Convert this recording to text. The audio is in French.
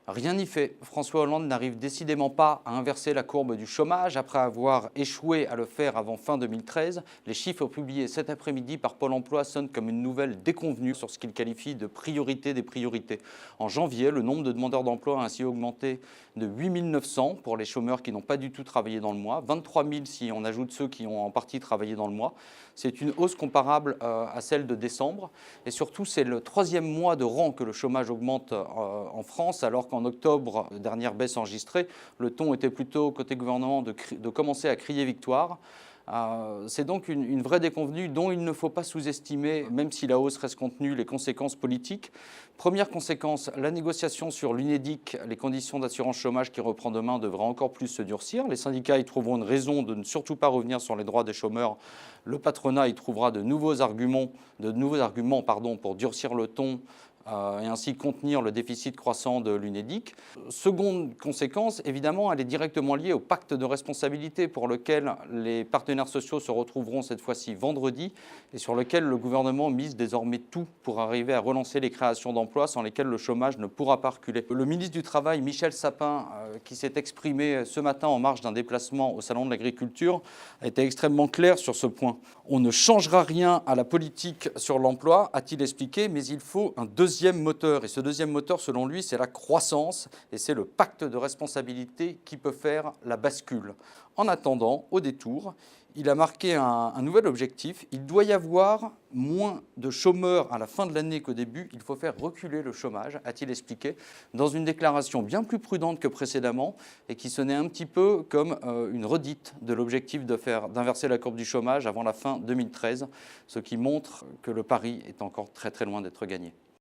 Rien n'y fait. François Hollande n'arrive décidément pas à inverser la courbe du chômage après avoir échoué à le faire avant fin 2013. Les chiffres publiés cet après-midi par Pôle emploi sonnent comme une nouvelle déconvenue sur ce qu'il qualifie de priorité des priorités. En janvier, le nombre de demandeurs d'emploi a ainsi augmenté de 8 900 pour les chômeurs qui n'ont pas du tout travaillé dans le mois, 23 000 si on ajoute ceux qui ont en partie travaillé dans le mois. C'est une hausse comparable à celle de décembre. Et surtout, c'est le troisième mois de rang que le chômage augmente en France, alors qu'en octobre, dernière baisse enregistrée, le ton était plutôt côté gouvernement de commencer à crier victoire. C'est donc une vraie déconvenue dont il ne faut pas sous-estimer, même si la hausse reste contenue, les conséquences politiques. Première conséquence, la négociation sur l'UNEDIC, les conditions d'assurance chômage qui reprend demain, devrait encore plus se durcir. Les syndicats y trouveront une raison de ne surtout pas revenir sur les droits des chômeurs. Le patronat y trouvera de nouveaux arguments pour durcir le ton et ainsi contenir le déficit croissant de l'UNEDIC. Seconde conséquence, évidemment, elle est directement liée au pacte de responsabilité pour lequel les partenaires sociaux se retrouveront cette fois-ci vendredi et sur lequel le gouvernement mise désormais tout pour arriver à relancer les créations d'emplois sans lesquelles le chômage ne pourra pas reculer. Le ministre du Travail, Michel Sapin, qui s'est exprimé ce matin en marge d'un déplacement au Salon de l'Agriculture, a été extrêmement clair sur ce point. On ne changera rien à la politique sur l'emploi, a-t-il expliqué, mais il faut un deuxième moteur. Et ce deuxième moteur, selon lui, c'est la croissance. Et c'est le pacte de responsabilité qui peut faire la bascule. En attendant, au détour, il a marqué un nouvel objectif. Il doit y avoir moins de chômeurs à la fin de l'année qu'au début. Il faut faire reculer le chômage, a-t-il expliqué, dans une déclaration bien plus prudente que précédemment et qui sonnait un petit peu comme une redite de l'objectif d'inverser la courbe du chômage avant la fin 2013, ce qui montre que le pari est encore très très loin d'être gagné.